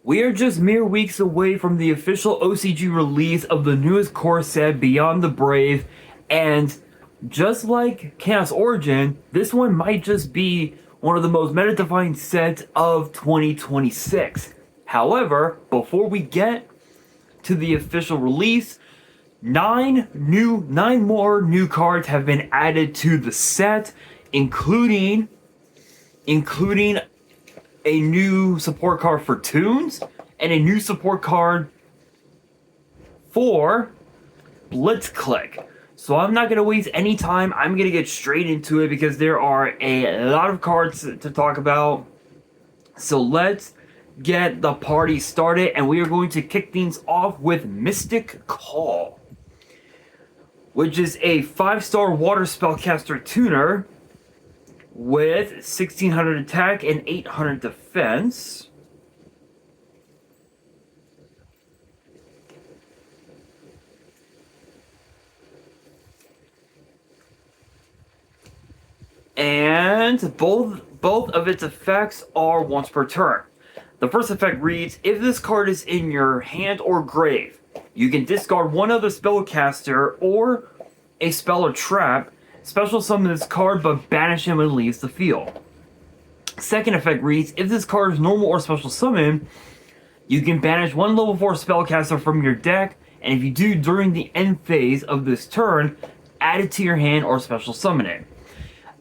We are just mere weeks away from the official OCG release of the newest core set, Beyond the Brave, and just like Chaos Origin, this one might just be one of the most meta-defining sets of 2026. However, before we get to the official release, nine more new cards have been added to the set, including a new support card for Tunes and a new support card for Blitzclick. So I'm not going to waste any time. I'm going to get straight into it because there are a lot of cards to talk about. So let's get the party started, and we are going to kick things off with Mystic Call, which is a 5-star water spellcaster tuner with 1600 attack and 800 defense. And both of its effects are once per turn. The first effect reads, if this card is in your hand or grave, you can discard one other spellcaster or a spell or trap, special summon this card but banish him when it leaves the field. Second effect reads, if this card is normal or special summon, you can banish one level 4 spellcaster from your deck, and if you do during the end phase of this turn, add it to your hand or special summon it.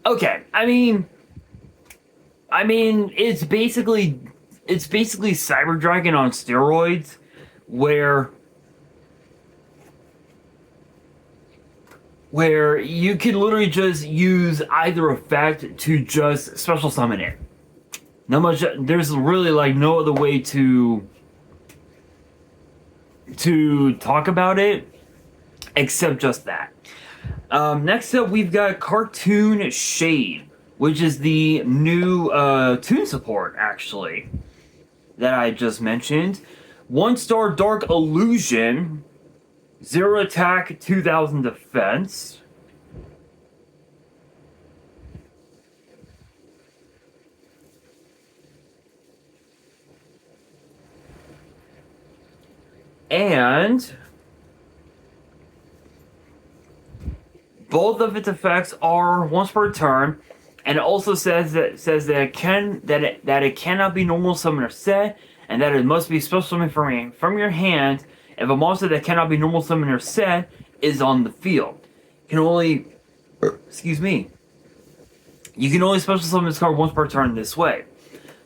Okay, I mean it's basically Cyber Dragon on steroids, where you can literally just use either effect to just special summon it. There's really like no other way to talk about it except just that. Next up, we've got Cartoon Shade, which is the new tune support, actually, that I just mentioned. 1-star Dark Illusion, 0 attack, 2000 defense. And both of its effects are once per turn, and it also says that it cannot be normal summon or set, and that it must be special summon from your hand if a monster that cannot be normal summon or set is on the field. You can only special summon this card once per turn this way.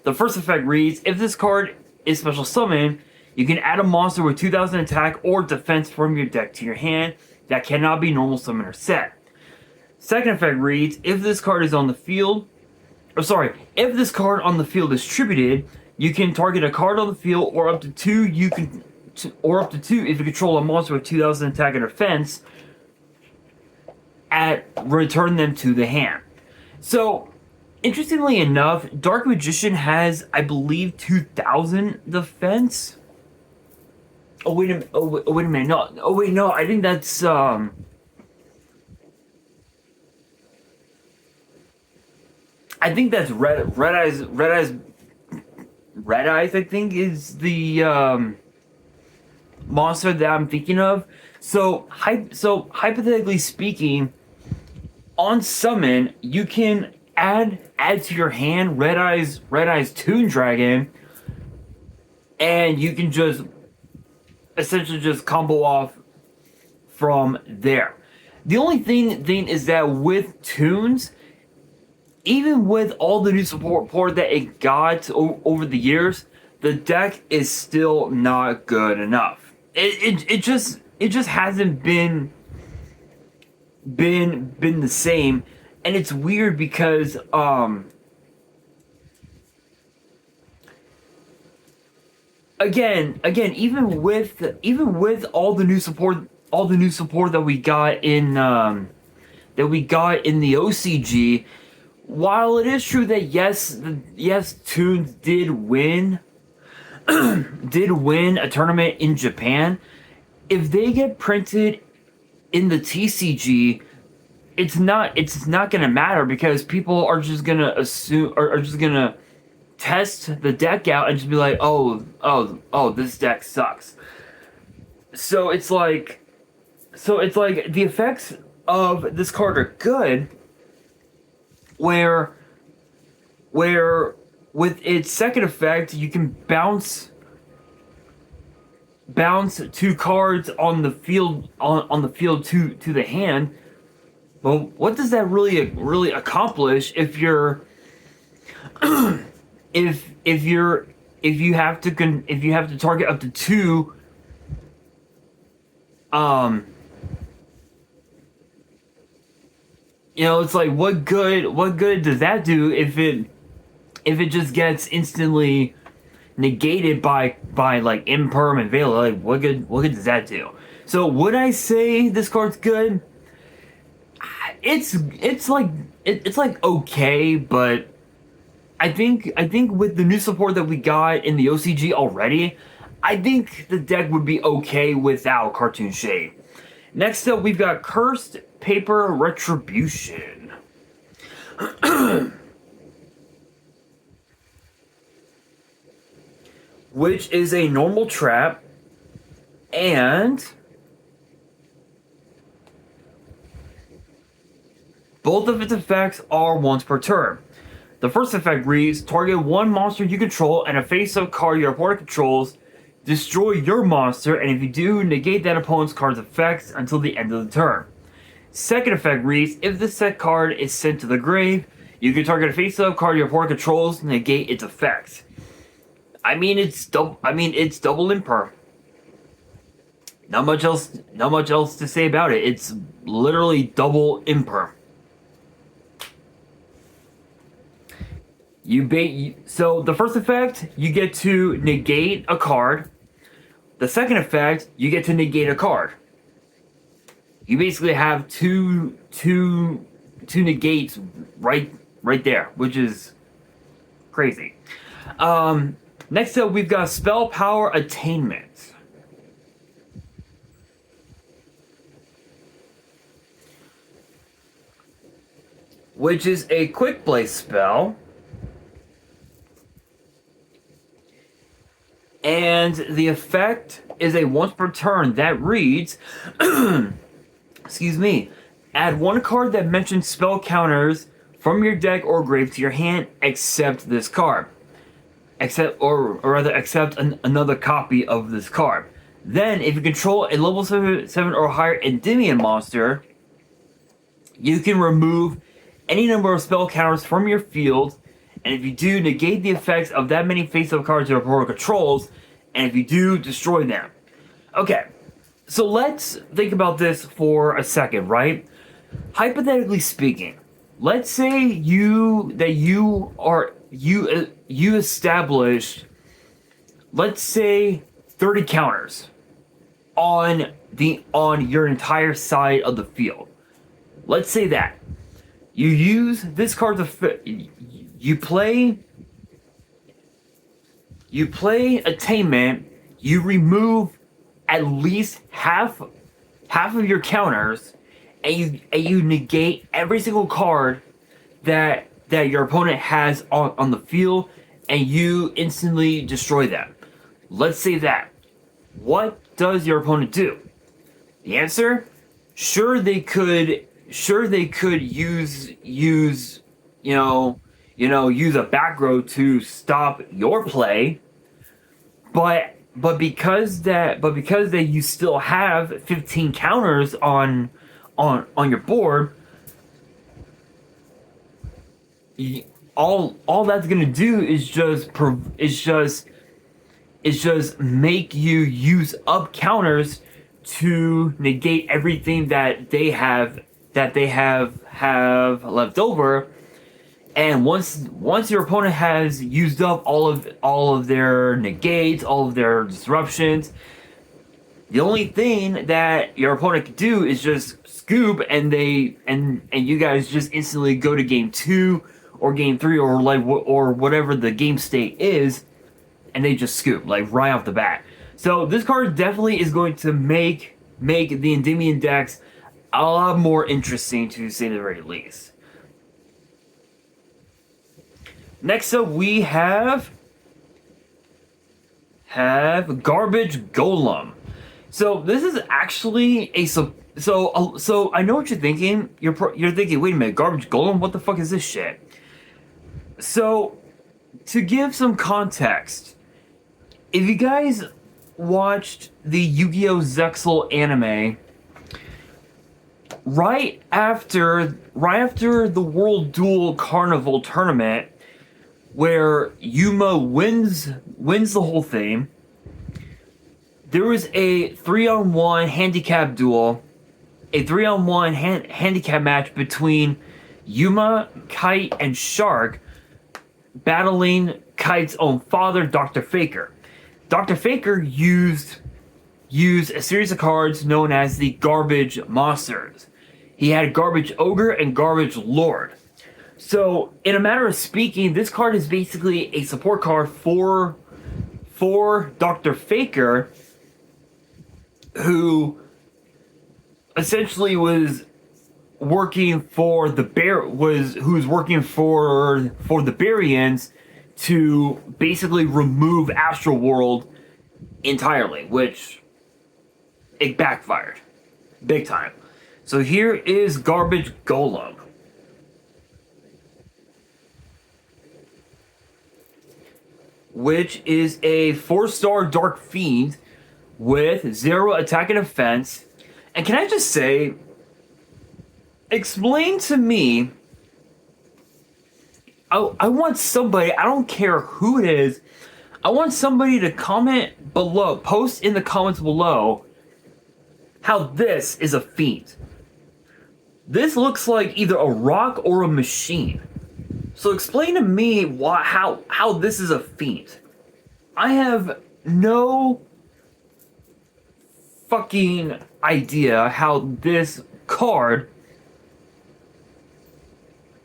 The first effect reads, if this card is special summon, you can add a monster with 2000 attack or defense from your deck to your hand that cannot be normal summon or set. Second effect reads, if this card is on the field, if this card on the field is tributed, you can target a card on the field or up to two if you control a monster with 2000 attack and defense, return them to the hand. So, interestingly enough, Dark Magician has, I believe, 2000 defense. Oh wait a minute. No. I think that's Red Eyes. I think is the monster that I'm thinking of. So hypothetically speaking, on summon you can add to your hand Red Eyes Toon Dragon, and you can just essentially just combo off from there. The only thing is that with Toons, even with all the new support that it got over the years, the deck is still not good enough. It just hasn't been the same, and it's weird because again even with all the new support that we got in the OCG. While it is true that yes, Toons did win a tournament in Japan, if they get printed in the TCG, it's not gonna matter because people are just gonna assume are just gonna test the deck out and just be like, oh, this deck sucks. So it's like the effects of this card are good, where with its second effect you can bounce two cards on the field to the hand. Well, what does that really accomplish if you're if you have to target up to two it's like what good does that do if it just gets instantly negated by like Imperm and Veil? Like what good does that do? So would I say this card's good? It's like okay, but I think with the new support that we got in the OCG already, I think the deck would be okay without Cartoon Shade. Next up, we've got Cursed Paper Retribution. Which is a normal trap, and both of its effects are once per turn. The first effect reads, target one monster you control and a face-up card your opponent controls. Destroy your monster, and if you do, negate that opponent's card's effects until the end of the turn. Second effect reads, if the set card is sent to the grave, you can target a face-up card your opponent controls, negate its effects. It's double Imperm. Not much else to say about it. It's literally double Imperm. So the first effect, you get to negate a card. The second effect, you get to negate a card. You basically have two negates right there, which is crazy. Next up, we've got Spell Power Attainment. Which is a quick play spell. And the effect is a once per turn that reads, excuse me, add one card that mentions spell counters from your deck or grave to your hand, except this card. Except another copy of this card. Then, if you control a level 7 or higher Endymion monster, you can remove any number of spell counters from your field, and if you do, negate the effects of that many face-up cards your opponent controls, and if you do, destroy them. Okay, so let's think about this for a second, right? Hypothetically speaking, let's say you established, let's say, 30 counters on your entire side of the field. Let's say that you use this card to you play Attainment. You remove at least half of your counters, and you negate every single card that your opponent has on the field, and you instantly destroy them. Let's say that. What does your opponent do? The answer? Sure they could use a back row to stop your play, but because you still have 15 counters on your board, all that's gonna do is just make you use up counters to negate everything that they have left over. And once your opponent has used up all of their negates, all of their disruptions, the only thing that your opponent can do is just scoop, and you guys just instantly go to game 2 or game 3 or whatever the game state is, and they just scoop like right off the bat. So this card definitely is going to make the Endymion decks a lot more interesting, to say the very least. Next up, we have Garbage Golem. So this is actually so I know what you're thinking. You're thinking, wait a minute, Garbage Golem? What the fuck is this shit? So, to give some context, if you guys watched the Yu-Gi-Oh! Zexal anime, right after the World Duel Carnival tournament, where Yuma wins the whole thing, there was a 3-on-1 handicap duel, a 3-on-1 handicap match between Yuma, Kite, and Shark, battling Kite's own father, Dr. Faker. Dr. Faker used a series of cards known as the Garbage Monsters. He had Garbage Ogre and Garbage Lord. So, in a matter of speaking, this card is basically a support card for Dr. Faker, who essentially was working for the who's working for the Barians to basically remove Astral World entirely, which it backfired big time. So here is Garbage Golem, which is a 4-star Dark Fiend with 0 attack and defense. And can I just say, explain to me, I want somebody, I don't care who it is, I want somebody to comment below, post in the comments below, how this is a fiend. This looks like either a rock or a machine. So explain to me how this is a fiend. I have no fucking idea how this card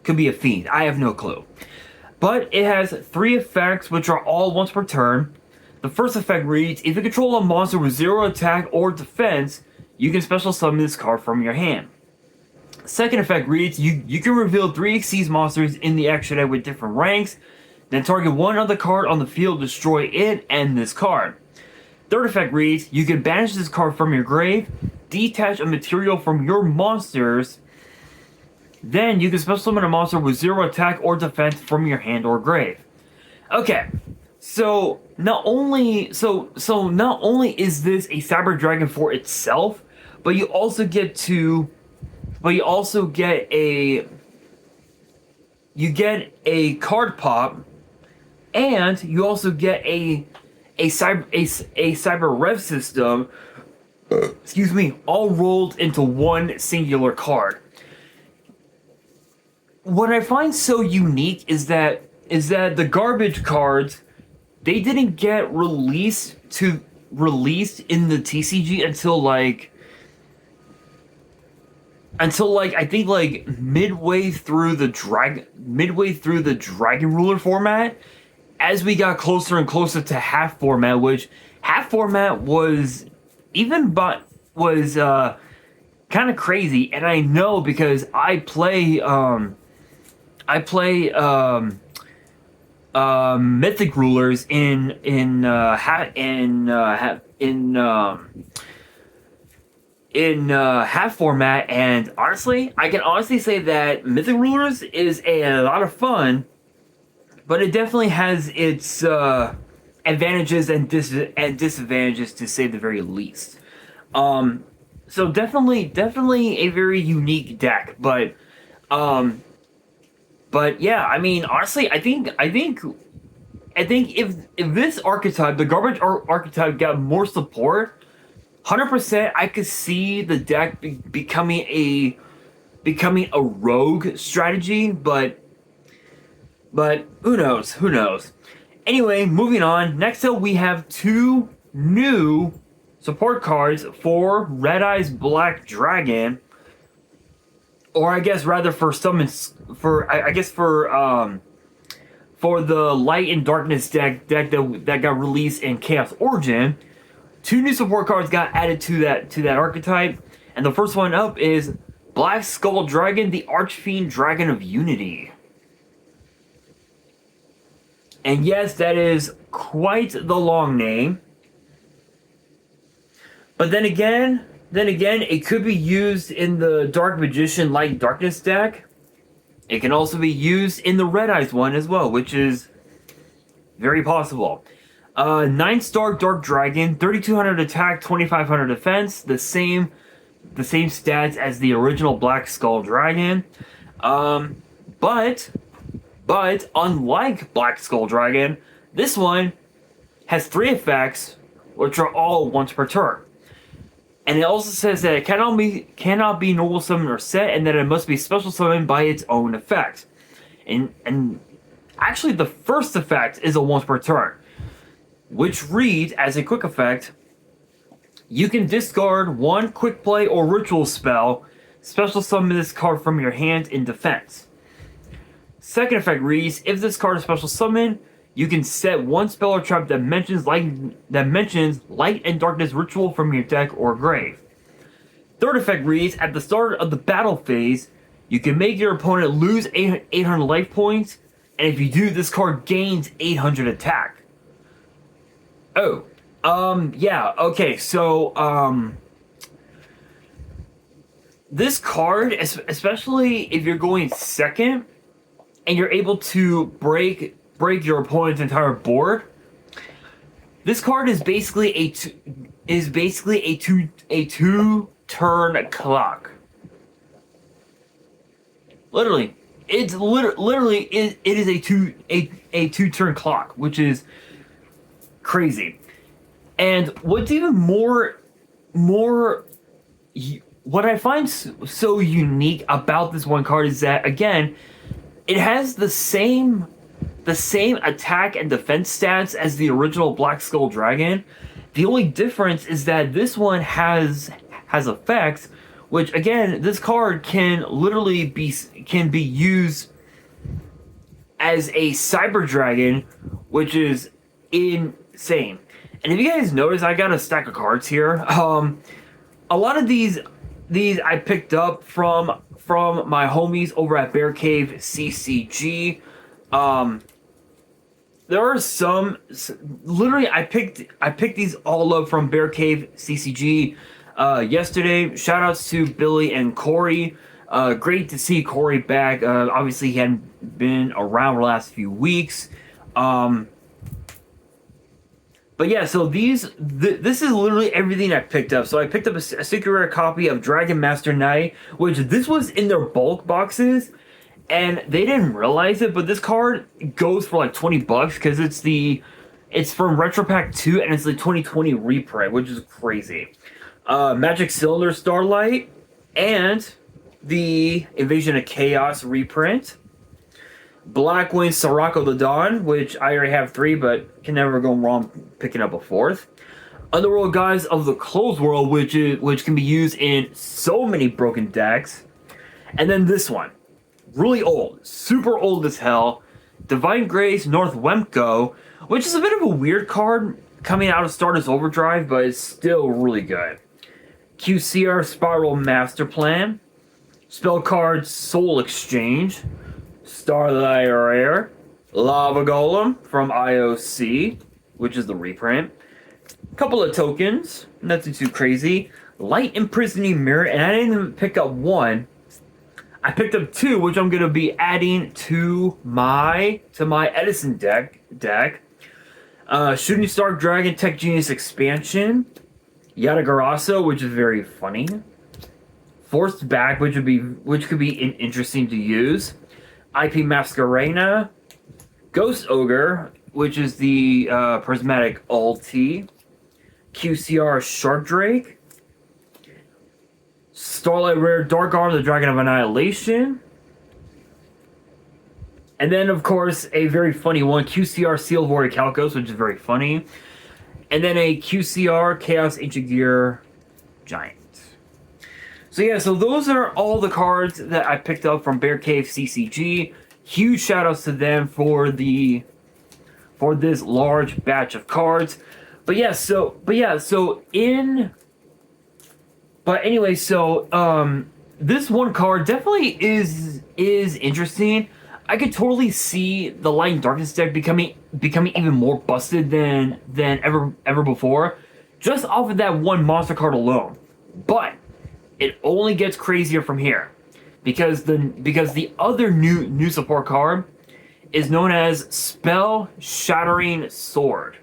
could be a fiend. I have no clue. But it has 3 effects, which are all once per turn. The first effect reads, if you control a monster with 0 attack or defense, you can special summon this card from your hand. Second effect reads, you can reveal 3 Xyz monsters in the action deck with different ranks, then target one other card on the field, destroy it, and this card. Third effect reads, you can banish this card from your grave, detach a material from your monsters, then you can special summon a monster with 0 attack or defense from your hand or grave. Okay, so not only is this a Cyber Dragon for itself, but you also get a card pop, and you also get a cyber rev system, excuse me, all rolled into one singular card. What I find so unique is that the garbage cards, they didn't get released in the TCG until I think midway through the Dragon Ruler format, as we got closer and closer to half format, which half format was kind of crazy. And I know because I play Mythic Rulers in half format, and honestly, I can honestly say that Mythic Rulers is a lot of fun, but it definitely has its advantages and disadvantages, to say the very least. So definitely a very unique deck, but yeah, I mean, honestly, I think if this archetype, the garbage archetype, got more support, 100%, I could see the deck becoming a rogue strategy, but who knows. Anyway, moving on. Next up, we have 2 new support cards for Red Eyes Black Dragon, or I guess rather for summons for the Light and Darkness deck that got released in Chaos Origin. 2 new support cards got added to that archetype, and the first one up is Black Skull Dragon, the Archfiend Dragon of Unity. And yes, that is quite the long name. But then again, it could be used in the Dark Magician Light Darkness deck. It can also be used in the Red Eyes one as well, which is very possible. 9-star Dark Dragon, 3200 attack, 2500 defense, the same stats as the original Black Skull Dragon. But unlike Black Skull Dragon, this one has 3 effects, which are all once per turn. And it also says that it cannot be normal summoned or set, and that it must be special summoned by its own effect. And actually, the first effect is a once per turn, which reads as a quick effect: you can discard 1 quick play or ritual spell, special summon this card from your hand in defense. Second effect reads: if this card is special summoned, you can set 1 spell or trap that mentions light and darkness ritual from your deck or grave. Third effect reads: at the start of the battle phase, you can make your opponent lose 800 life points, and if you do, this card gains 800 attack. Oh, yeah, okay, so, this card, especially if you're going second, and you're able to break your opponent's entire board, this card is basically a two turn clock. Literally, it is a two turn clock, which is crazy. And what's even more what I find so unique about this one card is that, again, it has the same attack and defense stats as the original Black Skull Dragon. The only difference is that this one has effects, which, again, this card can literally be used as a Cyber Dragon, which is insane. And if you guys notice, I got a stack of cards here. A lot of these I picked up from my homies over at Bear Cave CCG. There are some, literally, I picked these all up from Bear Cave CCG yesterday. Shout outs to Billy and Corey. Great to see Corey back. Obviously, he hadn't been around the last few weeks. But yeah, so this is literally everything I picked up. So I picked up a secret rare copy of Dragon Master Knight, which this was in their bulk boxes. And they didn't realize it, but this card goes for like $20 because it's from Retro Pack 2 and it's the 2020 reprint, which is crazy. Magic Cylinder Starlight and the Invasion of Chaos reprint. Blackwing Sirocco the Dawn, which I already have 3, but can never go wrong picking up a 4th. Underworld Guys of the Closed World, which can be used in so many broken decks. And then this one. Really old, super old as hell. Divine Grace North Wemco, which is a bit of a weird card coming out of Stardust Overdrive, but it's still really good. QCR Spiral Master Plan, Spell Card Soul Exchange, Starlight Rare, Lava Golem from IOC, which is the reprint. A couple of tokens, nothing too crazy. Light Imprisoning Mirror, and I didn't even pick up 1. I picked up 2, which I'm going to be adding to my Edison deck. Shooting Star Dragon Tech Genius Expansion. Yatagarasu, which is very funny. Forced Back, which could be interesting to use. IP Masquerena. Ghost Ogre, which is the Prismatic Ulti. QCR Shark Drake. Starlight Rare Dark Arm, the Dragon of Annihilation. And then, of course, a very funny one, QCR Sealed Warrior Calcos, which is very funny. And then a QCR Chaos Ancient Gear Giant. So yeah, so those are all the cards that I picked up from Bear Cave CCG. Huge shout outs to them for this large batch of cards. But anyway, this one card definitely is interesting. I could totally see the Light and Darkness deck becoming even more busted than ever before, just off of that one monster card alone. But it only gets crazier from here, because the other new support card is known as Spell Shattering Sword,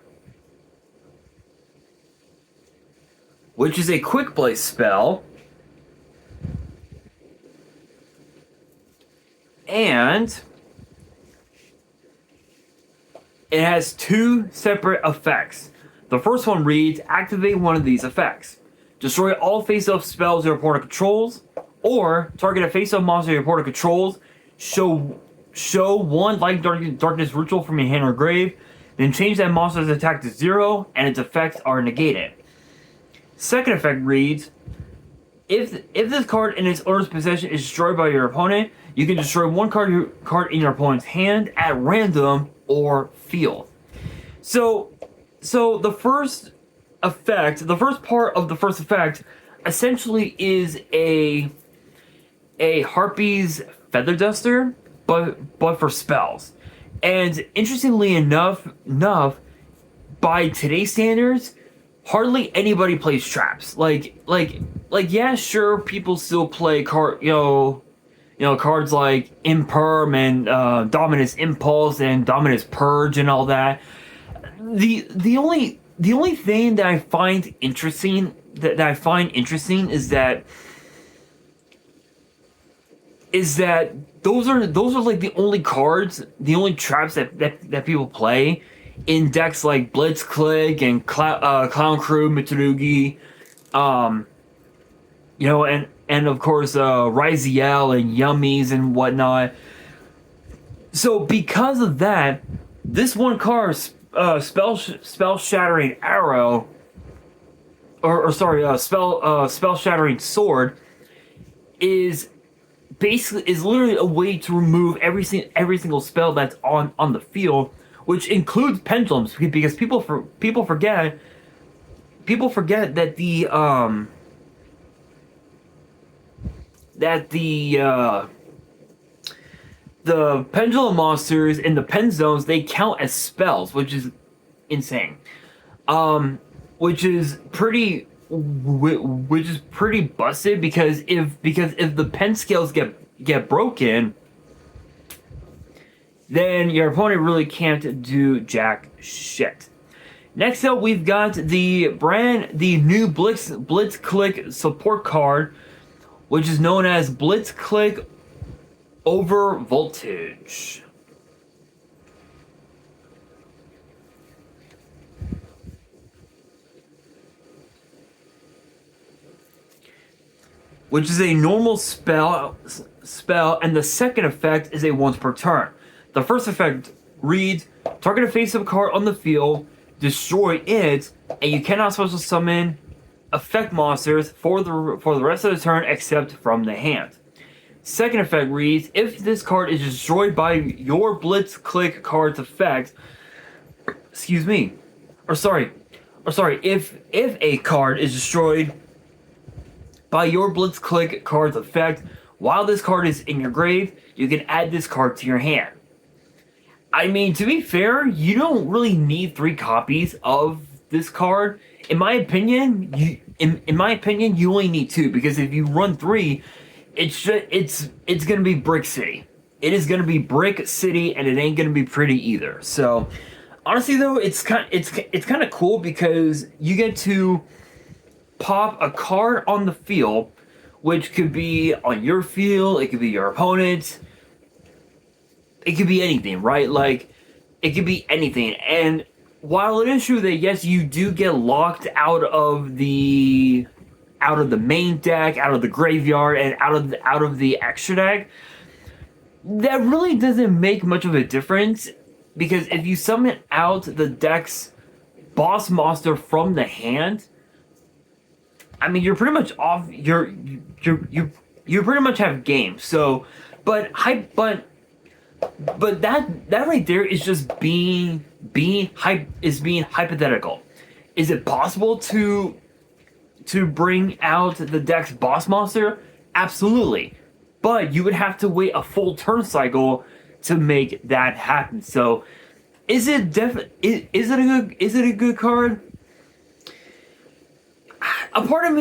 which is a quick play spell, and it has two separate effects. The first one reads, activate one of these effects. Destroy all face-up spells your opponent controls, or target a face-up monster your opponent controls, show one Light and Darkness ritual from your hand or grave, then change that monster's attack to 0, and its effects are negated. Second effect reads, if this card in its owner's possession is destroyed by your opponent, you can destroy one card in your opponent's hand at random or field. So the first part of the first effect essentially is a Harpy's Feather Duster, but for spells. And interestingly enough, by today's standards, hardly anybody plays traps. Like yeah, sure, people still play cards like Imperm and Dominus Impulse and Dominus Purge and all that. The only thing that I find interesting is that those are like the only cards, the only traps that people play in decks like Blitzkrieg and Clown Crew, Mitsurugi, and of course Ryziel and Yummies and whatnot. So because of that, this one card, Spell Shattering Arrow, Spell Shattering Sword, is literally a way to remove every single spell that's on the field, which includes pendulums, because people forget that the pendulum monsters in the pen zones, they count as spells, which is insane. Which is pretty busted, because if the pen scales get broken, then your opponent really can't do jack shit. Next up, we've got the new Blitzkrieg support card, which is known as Blitzkrieg Over Voltage. Which is a normal spell, and the second effect is a once per turn. The first effect reads, target a face-up card on the field, destroy it, and you cannot special summon effect monsters for the rest of the turn except from the hand. Second effect reads, if this card is destroyed by your Blitzkrieg card's effect, if a card is destroyed by your Blitzkrieg card's effect while this card is in your grave, you can add this card to your hand. I mean, to be fair, you don't really need 3 copies of this card. In my opinion, you only need 2, because if you run 3, it's gonna be Brick City. It is gonna be Brick City, and it ain't gonna be pretty either. So, honestly though, it's kind of cool, because you get to pop a card on the field, which could be on your field, it could be your opponent's, it could be anything, right? Like, it could be anything. And while it is true that yes, you do get locked out of the main deck, out of the graveyard, and out of the extra deck, that really doesn't make much of a difference, because if you summon out the deck's boss monster from the hand, I mean, you're pretty much off. You pretty much have game. So, but that right there is just being hypothetical. Is it possible to bring out the deck's boss monster? Absolutely, but you would have to wait a full turn cycle to make that happen. So, is it a good card? A part of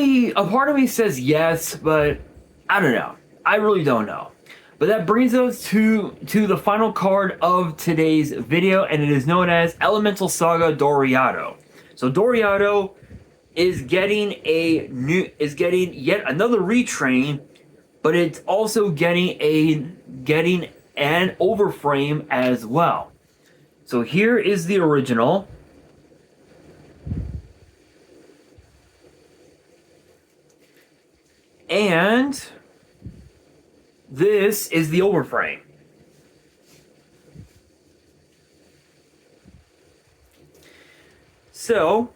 me says yes, but I don't know. I really don't know. But that brings us to the final card of today's video, and it is known as Elemental Saga Doriado. So Doriado is getting yet another retrain, but it's also getting an overframe as well. So here is the original. And this is the overframe. So,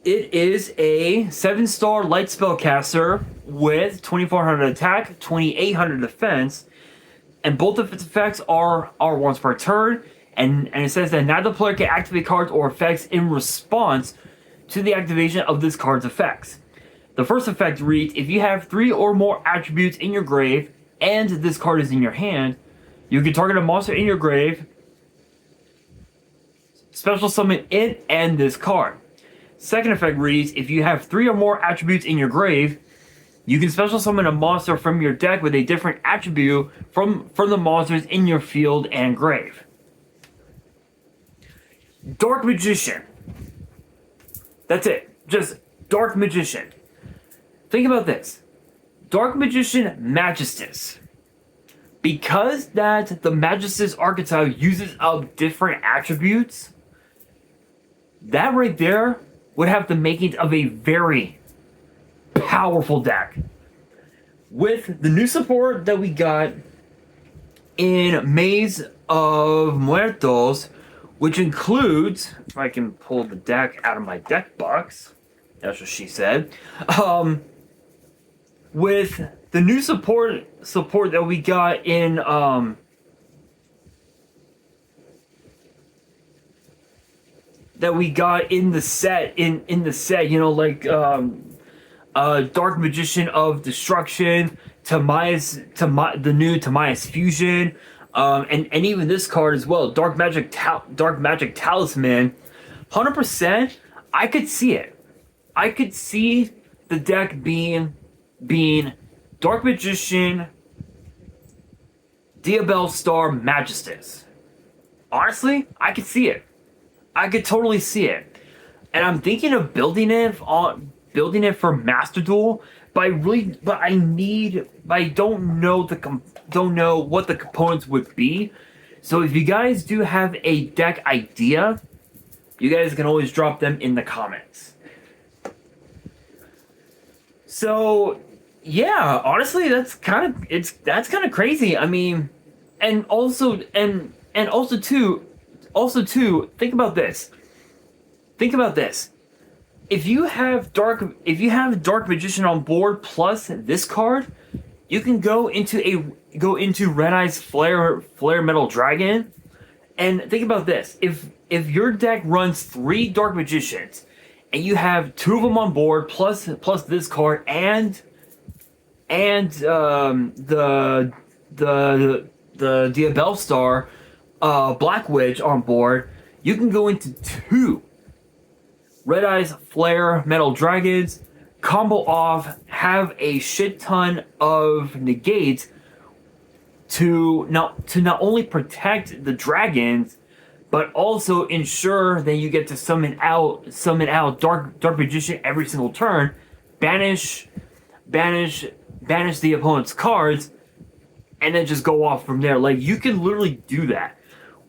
it is a 7-star light spellcaster with 2400 attack, 2800 defense, and both of its effects are once per turn, and it says that neither player can activate cards or effects in response to the activation of this card's effects. The first effect reads, if you have 3 or more attributes in your grave, and this card is in your hand, you can target a monster in your grave, special summon it and this card. Second effect reads, if you have 3 or more attributes in your grave, you can special summon a monster from your deck with a different attribute from the monsters in your field and grave. Dark Magician. That's it. Just Dark Magician. Think about this. Dark Magician Magistus. Because that the Magistus archetype uses up different attributes, that right there would have the makings of a very powerful deck. With the new support that we got in Maze of Muertos, which includes, if I can pull the deck out of my deck box, that's what she said, with the new support that we got in the set, you know, like Dark Magician of Destruction, the new Timaeus Fusion, and even this card as well, Dark Magic Talisman. 100%, I could see it. I could see the deck being Dark Magician, Diabell Star Magistus. Honestly, I could see it. I could totally see it. And I'm thinking of building it for Master Duel, but I don't know what the components would be. So if you guys do have a deck idea, you guys can always drop them in the comments. So yeah, honestly, that's kind of crazy. I mean, and also too, think about this. If you have Dark Magician on board plus this card, you can go into Red Eye's Flare Metal Dragon, and think about this. If your deck runs 3 Dark Magicians, and you have 2 of them on board plus this card and the Diabell Star Black Witch on board, you can go into 2 Red Eye's Flare Metal Dragons, combo off, have a shit ton of negates to not only protect the dragons, but also ensure that you get to summon out Dark Magician every single turn, banish the opponent's cards, and then just go off from there. Like, you can literally do that,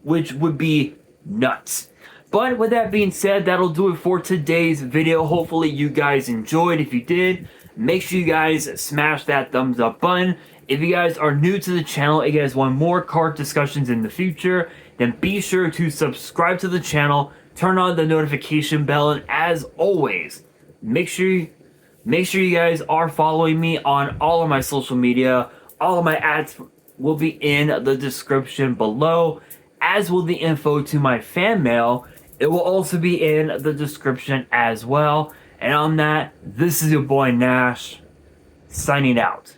which would be nuts. But with that being said, that'll do it for today's video. Hopefully you guys enjoyed. If you did, make sure you guys smash that thumbs up button. If you guys are new to the channel and you guys want more card discussions in the future, then be sure to subscribe to the channel, turn on the notification bell, and as always, make sure you guys are following me on all of my social media. All of my ads will be in the description below, as will the info to my fan mail. It will also be in the description as well. And on that, this is your boy Nash, signing out.